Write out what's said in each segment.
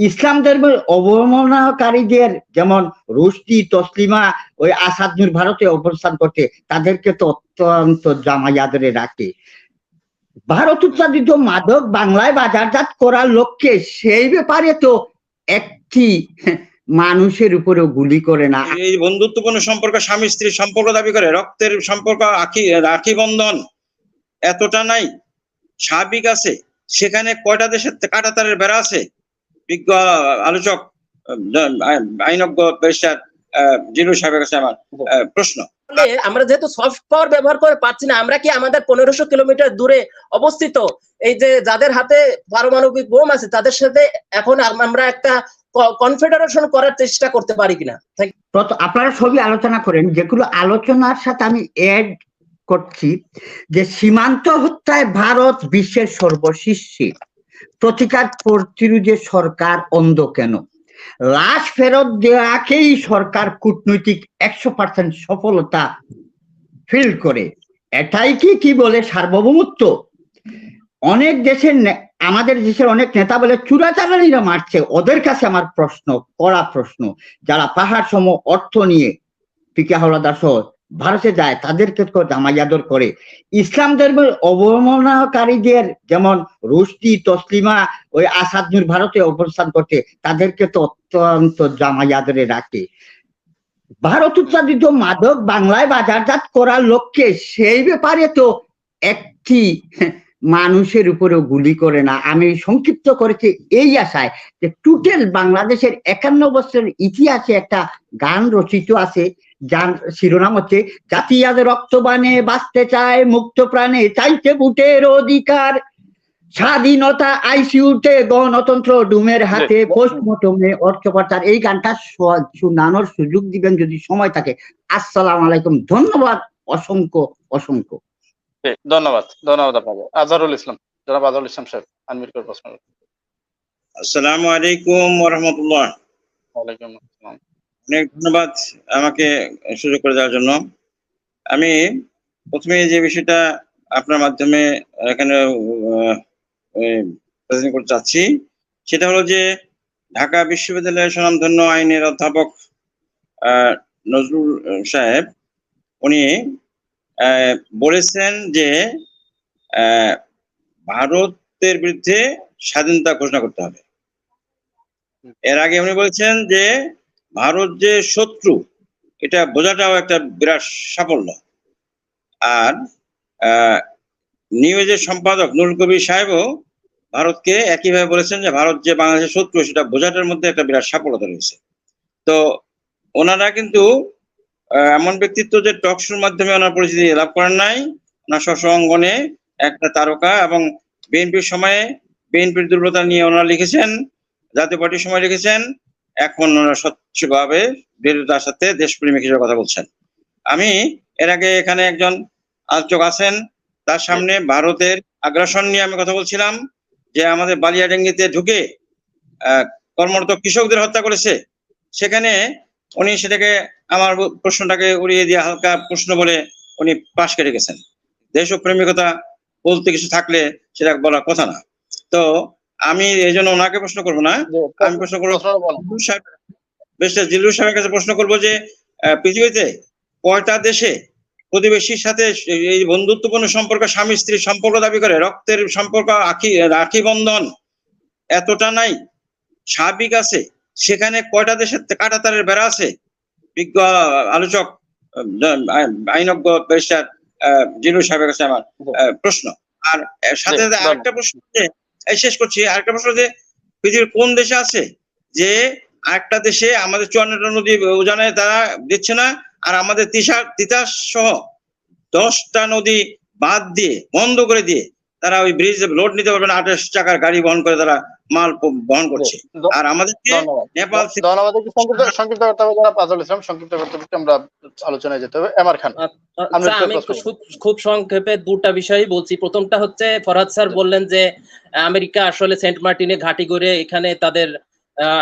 ইসলাম ধর্মের অবমাননাকারীদের যেমন রুশদি তসলিমা ওই আসাদ নূর ভারতে অবস্থান করতে, তাদেরকে তো অত্যন্ত জামায়াদরে রাখে। ভারত উৎপাদিত মাদক বাংলায় বাজারজাত করার লক্ষ্যে সেই ব্যাপারে তো একটি মানুষের উপরেও গুলি করে না। এই বন্ধুত্বপূর্ণ সম্পর্ক স্বামী স্ত্রীর সম্পর্ক দাবি করে, রক্তের সম্পর্ক রাখি বন্ধন এতটা নাই, স্বাভাবিক আছে। সেখানে কয়টা দেশের কাঁটাতারের বেড়া আছে? বিজ্ঞ আলোচক আইনজ্ঞ ব্যারিস্টার জিলু সাহেবের কাছে আমার প্রশ্ন। আমরা যেহেতু সফট পাওয়ার ব্যবহার করে পাচ্ছি না, আমরা কি আমাদের 1500 কিলোমিটার দূরে অবস্থিত এই যে যাদের হাতে পারমাণবিক বোম আছে তাদের সাথে এখন আমরা একটা কনফেডারেশন করার চেষ্টা করতে পারি কিনা? আপনারা সবই আলোচনা করেন, যেগুলো আলোচনার সাথে আমি এড করছি যে সীমান্ত হত্যায় ভারত বিশ্বের সর্বশীর্ষে, প্রতিকার প্রতিরোধে সরকার অন্ধ কেন? লাশ ফেরত দেওয়াকেই সরকার কূটনৈতিক 100% সফলতা ফিল করে। এটাই কি বলে সার্বভৌমত্ব? অনেক দেশের, আমাদের দেশের অনেক নেতা বলে চোরাচালানিরা মারছে। ওদের কাছে আমার প্রশ্ন, কড়া প্রশ্ন, যারা পাহাড় সম অর্থ নিয়ে পিকে হাওলাদার সহ ভারতে যায় তাদেরকে জামায়াদর করে। ইসলাম ধর্মের অবমাননাকারীদের যেমন রুশদি তসলিমা ওই আসাদ নূর ভারতে অবস্থান করতে, তাদেরকে তো অত্যন্ত জামায়াদরে রাখে। ভারত উৎপাদিত মাদক বাংলায় বাজারজাত করার লক্ষ্যে সেই ব্যাপারে তো একটি মানুষের উপরেও গুলি করে না। আমি সংক্ষিপ্ত করেছি এই আশায় যে টোটাল বাংলাদেশের 51 বছরের ইতিহাসে একটা গান রচিত আছে, যার শিরোনাম হচ্ছে জাতি আজ রক্তবানে বাঁচতে চায় মুক্ত প্রাণে, চাইছে ভোটের অধিকার, স্বাধীনতা আইসিইউতে, গণতন্ত্র ডুমের হাতে, পোস্টমর্টমে অর্থ পাচার। এই গানটা শোনানোর সুযোগ দিবেন যদি সময় থাকে। আসসালামু আলাইকুম, ধন্যবাদ, অসংখ্য অসংখ্য ধন্যবাদ। আপনাকে আজহারুল ইসলাম, জনাব আজহারুল ইসলাম সাহেব আনমিউট করে প্রশ্ন। আসসালামু আলাইকুম ওয়া রাহমাতুল্লাহ। ওয়ালাইকুম আসসালাম। অনেক ধন্যবাদ আমাকে সুযোগ করে দেওয়ার জন্য। আমি প্রথমে যে বিষয়টা আপনার মাধ্যমে এখানে প্রেজেন্ট করতে চাচ্ছি সেটা হলো যে ঢাকা বিশ্ববিদ্যালয়ের স্বনামধন্য আইনের অধ্যাপক নজরুল সাহেব উনি বলেছেন যে ভারতের বিরুদ্ধে স্বাধীনতা ঘোষণা করতে হবে। এর আগে উনি বলেছেন যে ভারত যে শত্রু এটা বোঝাটাও একটা বিরাট সাফল্য। আর নিউজের সম্পাদক নুরুল কবির সাহেবও ভারতকে একইভাবে বলেছেন যে ভারত যে বাংলাদেশের শত্রু সেটা বোঝাটার মধ্যে একটা বিরাট সফলতা রয়েছে। তো ওনারা কিন্তু এমন ব্যক্তিত্ব যে টক শোর মাধ্যমে ওনার পরিচিতি লাভ করেন নাই। ওনার স্ব অঙ্গনে একটা তারকা, এবং বিএনপির সময়ে বিএনপির দুর্বলতা নিয়ে ওনারা লিখেছেন, জাতীয় পার্টির সময় লিখেছেন, এখন ওনারা স্বচ্ছভাবে দৃঢ়তার সাথে দেশপ্রেমিক হিসেবে কথা বলছেন। আমি এর আগে এখানে একজন আলোচক আছেন, তার সামনে ভারতের আগ্রাসন নিয়ে আমি কথা বলছিলাম যে আমাদের বালিয়াডাঙ্গিতে ঢুকে কর্মরত কৃষকদের হত্যা করেছে। সেখানে উনি সেটাকে আমার প্রশ্নটাকে উড়িয়ে দিয়ে হালকা প্রশ্ন বলে উনি পাশ কেটে গেছেন। দেশপ্রেমিকতা বলতে কিছু থাকলে সেটা বলার কথা না। তো আমি এই জন্য ওনাকে প্রশ্ন করবো না, আমি প্রশ্ন করবো ব্যারিস্টার জিলু সাহেবের কাছে প্রশ্ন করবো যে পৃথিবীতে কয়টা দেশে প্রতিবেশীর সাথে এই বন্ধুত্বপূর্ণ সম্পর্ক স্বামী স্ত্রীর সম্পর্ক দাবি করে, রক্তের সম্পর্ক রাখি বন্ধন এতটা নাই, স্বাভাবিক আছে। সেখানে কয়টা দেশের কাঁটাতারের বেড়া আছে? বিজ্ঞ আলোচক আইনজ্ঞ ব্যারিস্টার জিলু সাহেবের কাছে আমার প্রশ্ন। আর সাথে আরেকটা প্রশ্ন, শেষ করছি, আরেকটা প্রশ্ন যে পৃথিবীর কোন দেশে আছে যে আরেকটা দেশে আমাদের 54টা নদী উজানে তারা দিচ্ছে না, আর আমাদের তিতাস সহ 10টা নদী বাদ দিয়ে বন্ধ করে দিয়ে তারা ওই ব্রিজ লোড নিতে পারবে না, 28 চাকার গাড়ি বহন করে তারা মাল বহন করছে। আর আমাদেরকে নেপাল সংক্ষিপ্ত করতে হবে, যারা আজহারুল ইসলাম সংক্ষিপ্ত করতে হবে, আমরা আলোচনায় যেতে হবে। এমআর খান। আমি খুব সংক্ষেপে দুটা বিষয় বলছি। প্রথমটা হচ্ছে ফরহাদ স্যার বললেন যে আমেরিকা আসলে সেন্ট মার্টিনে ঘাঁটি করে এখানে তাদের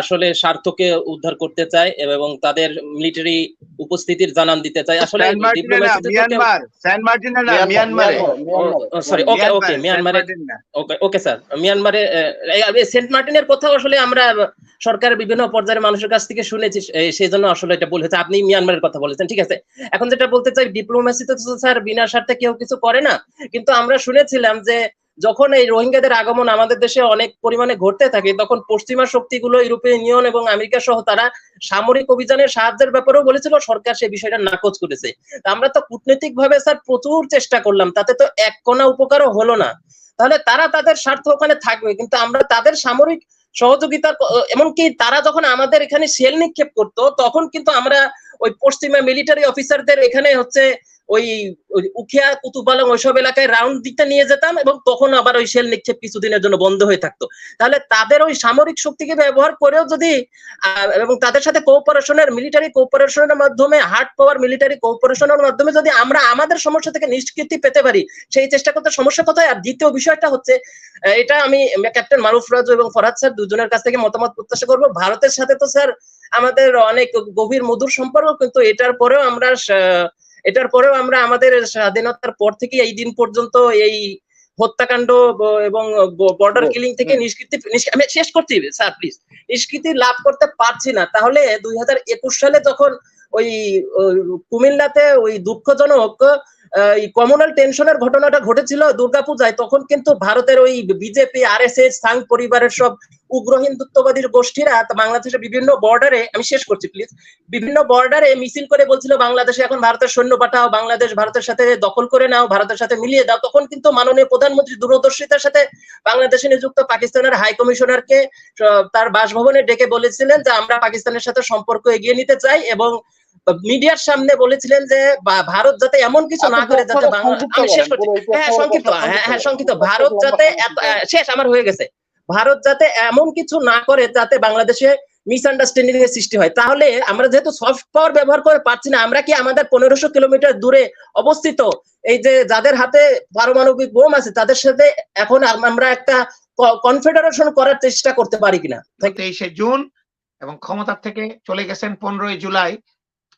আসলে স্বার্থকে উদ্ধার করতে চায় এবং তাদের মিলিটারি উপস্থিতির জানান দিতে চায়। আসলে মিয়ানমারে সেন্ট মার্টিনের কথা আসলে আমরা সরকারের বিভিন্ন পর্যায়ের মানুষের কাছ থেকে শুনেছি, সেই জন্য আসলে এটা বলেছে। আপনি মিয়ানমারের কথা বলেছেন, ঠিক আছে। এখন যেটা বলতে চাই, ডিপ্লোমেসিতে তো স্যার বিনা স্বার্থে কেউ কিছু করে না, কিন্তু আমরা শুনেছিলাম যে যখন এই রোহিঙ্গাদের আগমন আমাদের দেশে অনেক পরিমাণে ঘটতে থাকে, তখন পশ্চিমা শক্তিগুলো, ইউরোপীয় ইউনিয়ন এবং আমেরিকা সহ তারা সামরিক অভিযানের সাহায্যের ব্যাপারেও বলেছিল, সরকার সেই বিষয়টা নাকচ করেছে। আমরা তো কূটনৈতিক ভাবে স্যার প্রচুর চেষ্টা করলাম, তাতে তো এক কোনা উপকারও হলো না। তাহলে তারা তাদের স্বার্থ ওখানে থাকবে, কিন্তু আমরা তাদের সামরিক সহযোগিতা, এমনকি তারা যখন আমাদের এখানে সেল নিক্ষেপ করতো, তখন কিন্তু আমরা ওই পশ্চিমা মিলিটারি অফিসারদের এখানে হচ্ছে ওই উখিয়া, কুতুবালং ওইসব এলাকায় রাউন্ড দিতে নিয়ে যেতাম, এবং তখন আবার ওই সেল নিক্ষেপ কিছুদিনের জন্য বন্ধ হয়ে থাকতো। তাহলে তাদের ওই সামরিক শক্তিকে ব্যবহার করেও যদি এবং তাদের সাথে কোঅপারেশনের, মিলিটারি কোঅপারেশনের মাধ্যমে, হার্ড পাওয়ার মিলিটারি কোঅপারেশনের মাধ্যমে যদি আমরা আমাদের সমস্যা থেকে নিষ্কৃতি পেতে পারি, সেই চেষ্টা করতে সমস্যা কোথায়? আর দ্বিতীয় বিষয়টা হচ্ছে, এটা আমি ক্যাপ্টেন মারুফ রাজু এবং ফরহাদ স্যার দুজনের কাছ থেকে মতামত প্রত্যাশা করবো। ভারতের সাথে তো স্যার আমাদের অনেক গভীর মধুর সম্পর্ক, কিন্তু এটার পরেও আমরা আমাদের স্বাধীনতার পর থেকে এই দিন পর্যন্ত এই হত্যাকাণ্ড এবং বর্ডার কিলিং থেকে নিষ্কৃতি, আমি শেষ করছি স্যার প্লিজ, নিষ্কৃতি লাভ করতে পারছি না। তাহলে 2021 সালে যখন ওই কুমিল্লাতে ওই দুঃখজনক কমনাল টেনশনের ঘটনাটা ঘটেছিল দুর্গাপূজায়, তখন কিন্তু ভারতের ওই বিজেপি, আরএসএস, সাং পরিবারের সব উগ্র হিন্দুত্ববাদী গোষ্ঠীরা বাংলাদেশের বিভিন্ন বর্ডারে, আমি শেষ করছি প্লিজ, বিভিন্ন বর্ডারে মিছিল করে বলছিল বাংলাদেশে এখন ভারতের সৈন্য পাঠাও, বাংলাদেশ ভারতের সাথে দখল করে নাও, ভারতের সাথে মিলিয়ে দাও। তখন কিন্তু মাননীয় প্রধানমন্ত্রী দূরদর্শিতার সাথে বাংলাদেশে নিযুক্ত পাকিস্তানের হাই কমিশনারকে তার বাসভবনে ডেকে বলেছিলেন যে আমরা পাকিস্তানের সাথে সম্পর্ক এগিয়ে নিতে চাই, এবং মিডিয়ার সামনে বলেছিলেন যে ভারত যাতে এমন কিছু না করে যাতে আমি শেষ করছি, সংক্ষিপ্ত, ভারত যাতে শেষ আমার হয়ে গেছে, ভারত যাতে এমন কিছু না করে যাতে বাংলাদেশে মিসআন্ডারস্ট্যান্ডিং এর সৃষ্টি হয়। তাহলে আমরা যেহেতু সফট পাওয়ার ব্যবহার করে পারছি না, আমরা কি আমাদের 1500 কিলোমিটার দূরে অবস্থিত এই যে যাদের হাতে পারমাণবিক বোম আছে তাদের সাথে এখন আমরা একটা কনফেডারেশন করার চেষ্টা করতে পারি কিনা? 23শে জুন এবং ক্ষমতার থেকে চলে গেছেন 15ই জুলাই।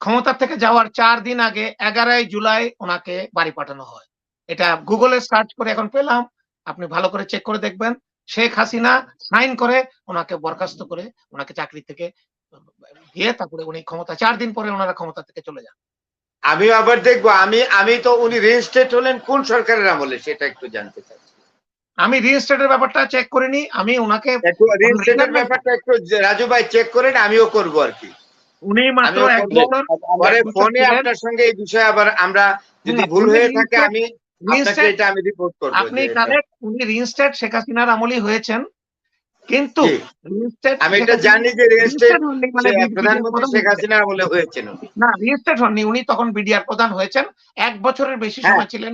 ক্ষমতার থেকে যাওয়ার 4 দিন আগে 11ই জুলাই ওনাকে বাড়ি পাঠানো হয়। এটা গুগলে সার্চ করে এখন পেলাম, আপনি ভালো করে চেক করে দেখবেন। শেখ হাসিনা সাইন করে ওনাকে বরখাস্ত করে ওনাকে চাকরি থেকে দিয়ে তারপরে উনি ক্ষমতা 4 দিন পরে ওনারা ক্ষমতা থেকে চলে যান। আমি আবার দেখবো, আমি তো উনি রেজিস্ট্রেট হলেন কোন সরকারের আমলে সেটা একটু জানতে চাই। আমি রিইনস্টেটের ব্যাপারটা চেক করিনি, আমি ওনাকে রেজিস্ট্রেটের ব্যাপারটা একটু রাজু ভাই চেক করেন, আমিও করবো আর কি। উনি মাত্র 1 বছর পরে ফোনে আপনার সঙ্গে এই বিষয়ে আবার আমরা যদি ভুল হয়ে থাকে আমি আপনাকে এটা আমি রিপোর্ট করব। আপনি কারেক্ট, উনি রিইনস্টেট শেখ হাসিনার আমলেই হয়েছেন, কিন্তু আমি এটা জানি যে রেজিস্ট্রেট প্রধানমন্ত্রী শেখ হাসিনার আমলে হয়েছেন না, রিইনস্টেট হননি, উনি তখন বিডিআর প্রধান হয়েছেন, 1 বছরের বেশি সময় ছিলেন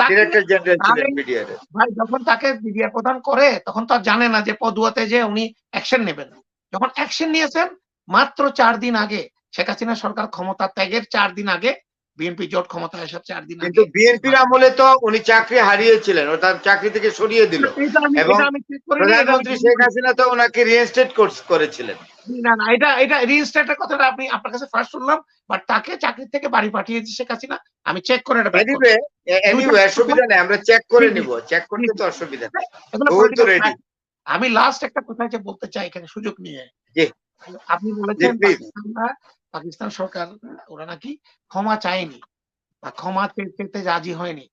ডিরেক্টর জেনারেল ছিলেন বিডিআর। ভাই যখন তাকে বিডিআর প্রধান করে তখন তো জানে না যে পদুয়াতে যে উনি অ্যাকশন নেবেন। যখন অ্যাকশন নিয়েছেন মাত্র 4 দিন আগে, শেখ হাসিনা সরকার ক্ষমতা ত্যাগের 4 দিন আগে, বিএনপি জোট ক্ষমতায় আসার 4 দিন আগে। কিন্তু বিএনপির আমলে তো উনি চাকরি হারিয়েছিলেন, ও তার চাকরি থেকে সরিয়ে দিল, এবং প্রধানমন্ত্রী শেখ হাসিনা তো ওনাকে রিইনস্টেট করেছিলেন। না না, এটা রিইনস্টেটের কথাটা আমি আপনার কাছে ফার্স্ট শুনলাম, বাট তাকে চাকরি থেকে বাড়ি পাঠিয়েছে শেখ হাসিনা। আমি চেক করে এটা এনিওয়ে অসুবিধা নেই, আমরা চেক করে নিব, চেক করতে তো অসুবিধা নেই, ওই তো রেডি। আমি লাস্ট একটা কথা যে বলতে চাই এখানে সুযোগ নিয়ে, আপনি বলেছেন পাকিস্তান সরকার ওরা নাকি ক্ষমা চায়নি বা ক্ষমা পেতে রাজি হয়নি।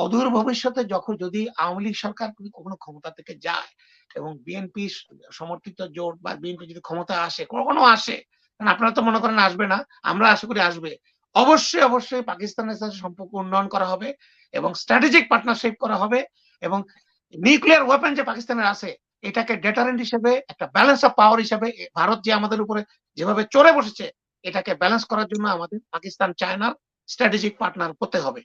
অদূর ভবিষ্যতে যখন যদি আওয়ামী লীগ সরকার কখনো ক্ষমতা থেকে যায় এবং বিএনপি সমর্থিত জোট বা বিএনপি যদি ক্ষমতা আসে, কখনো আসে, কারণ আপনারা তো মনে করেন আসবে না, আমরা আশা করি আসবে, অবশ্যই অবশ্যই পাকিস্তানের সাথে সম্পর্ক উন্নয়ন করা হবে এবং স্ট্র্যাটেজিক পার্টনারশিপ করা হবে, এবং নিউক্লিয়ার ওয়েপন যে পাকিস্তানের আছে এটাকে ডেটারেন্ট হিসেবে, একটা ব্যালেন্স অফ পাওয়ার হিসেবে, ভারত যে আমাদের উপরে যেভাবে চড়ে বসেছে এটাকে ব্যালেন্স করার জন্য আমাদের পাকিস্তান চায়নার স্ট্র্যাটেজিক পার্টনার হতে হবে।